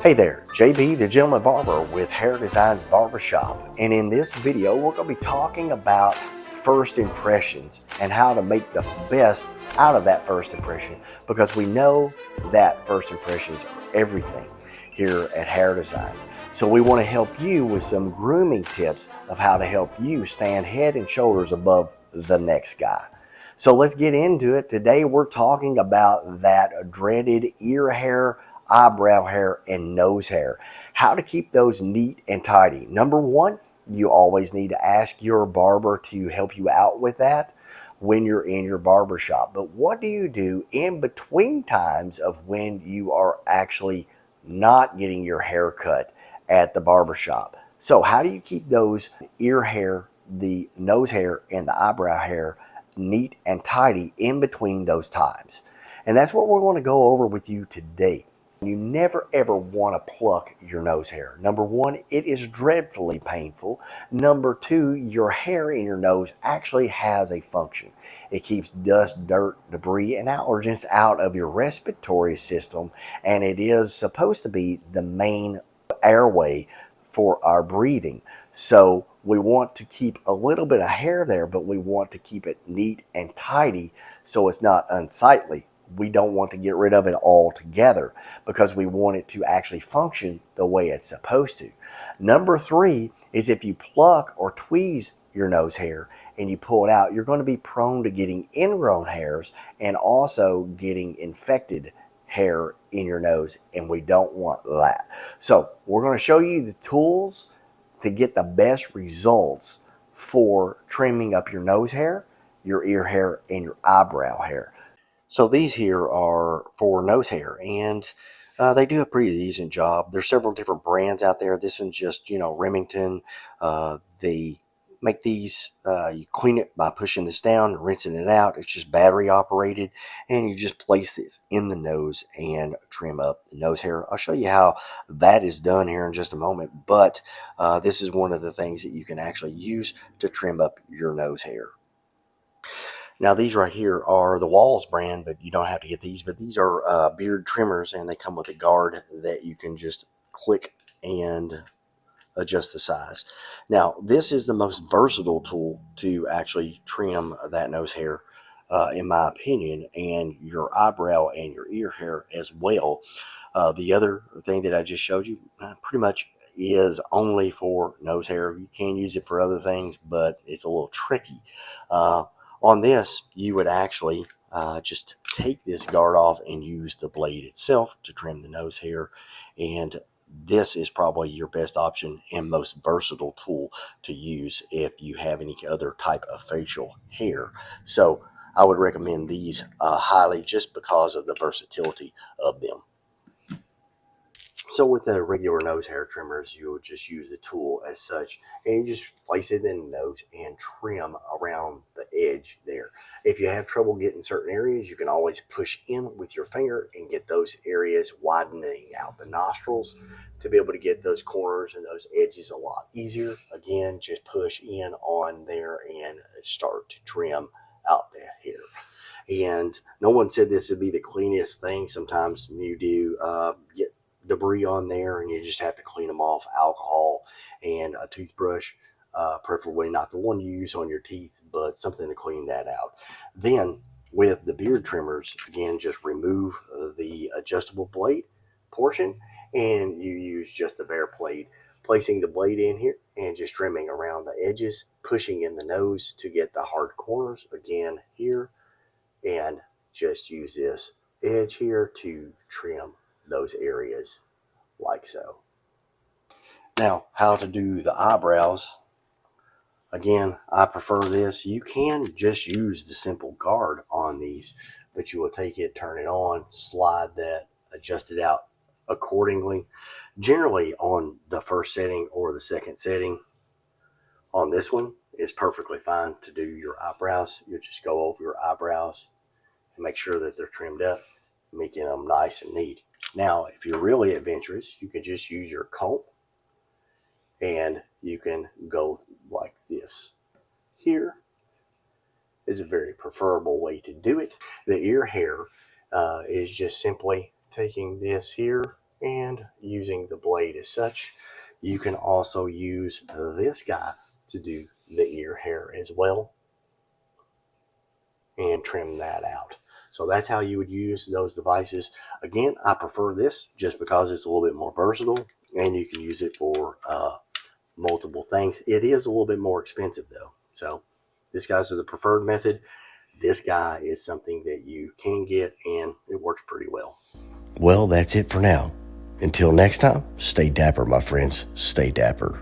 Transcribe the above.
Hey there, JB the Gentleman Barber with Hair Designs Barbershop, and in this video we're going to be talking about first impressions and how to make the best out of that first impression, because we know that first impressions are everything here at Hair Designs. So we want to help you with some grooming tips of how to help you stand head and shoulders above the next guy. So let's get into it. Today we're talking about that dreaded ear hair, eyebrow hair, and nose hair. How to keep those neat and tidy. Number one, you always need to ask your barber to help you out with that when you're in your barber shop. But what do you do in between times of when you are actually not getting your hair cut at the barber shop? So how do you keep those ear hair, the nose hair, and the eyebrow hair neat and tidy in between those times? And that's what we're going to go over with you today. You never ever want to pluck your nose hair. Number one, it is dreadfully painful. Number two, your hair in your nose actually has a function. It keeps dust, dirt, debris, and allergens out of your respiratory system, and it is supposed to be the main airway for our breathing. So we want to keep a little bit of hair there, but we want to keep it neat and tidy so it's not unsightly. We don't want to get rid of it altogether because we want it to actually function the way it's supposed to. Number three is if you pluck or tweeze your nose hair and you pull it out, you're going to be prone to getting ingrown hairs and also getting infected hair in your nose, and we don't want that. So we're going to show you the tools to get the best results for trimming up your nose hair, your ear hair, and your eyebrow hair. So these here are for nose hair, and they do a pretty decent job. There's several different brands out there. This one's just, Remington. They make these, you clean it by pushing this down, rinsing it out. It's just battery operated, and you just place this in the nose and trim up the nose hair. I'll show you how that is done here in just a moment, but this is one of the things that you can actually use to trim up your nose hair. Now these right here are the Walls brand, but you don't have to get these, but these are beard trimmers, and they come with a guard that you can just click and adjust the size. Now this is the most versatile tool to actually trim that nose hair, in my opinion, and your eyebrow and your ear hair as well. The other thing that I just showed you pretty much is only for nose hair. You can use it for other things, but it's a little tricky. On this, you would actually just take this guard off and use the blade itself to trim the nose hair. And this is probably your best option and most versatile tool to use if you have any other type of facial hair. So I would recommend these highly, just because of the versatility of them. So with the regular nose hair trimmers, you'll just use the tool as such, and you just place it in the nose and trim around the edge there. If you have trouble getting certain areas, you can always push in with your finger and get those areas, widening out the nostrils to be able to get those corners and those edges a lot easier. Again, just push in on there and start to trim out that hair. And no one said this would be the cleanest thing. Sometimes you do get debris on there, and you just have to clean them off. Alcohol and a toothbrush, preferably not the one you use on your teeth, but something to clean that out. Then with the beard trimmers, again, just remove the adjustable blade portion, and you use just the bare blade, placing the blade in here and just trimming around the edges, pushing in the nose to get the hard corners again here, and just use this edge here to trim those areas like so. Now, how to do the eyebrows. Again, I prefer this. You can just use the simple guard on these, but you will take it, turn it on, slide that, adjust it out accordingly. Generally on the first setting or the second setting on this one is perfectly fine to do your eyebrows. You just go over your eyebrows and make sure that they're trimmed up, making them nice and neat. Now, if you're really adventurous, you can just use your comb, and you can go like this here, is a very preferable way to do it. The ear hair is just simply taking this here and using the blade as such. You can also use this guy to do the ear hair as well and trim that out. So that's how you would use those devices. Again, I prefer this just because it's a little bit more versatile and you can use it for multiple things. It is a little bit more expensive though. So this guy's the preferred method. This guy is something that you can get and it works pretty well. Well, that's it for now. Until next time, stay dapper, my friends. Stay dapper.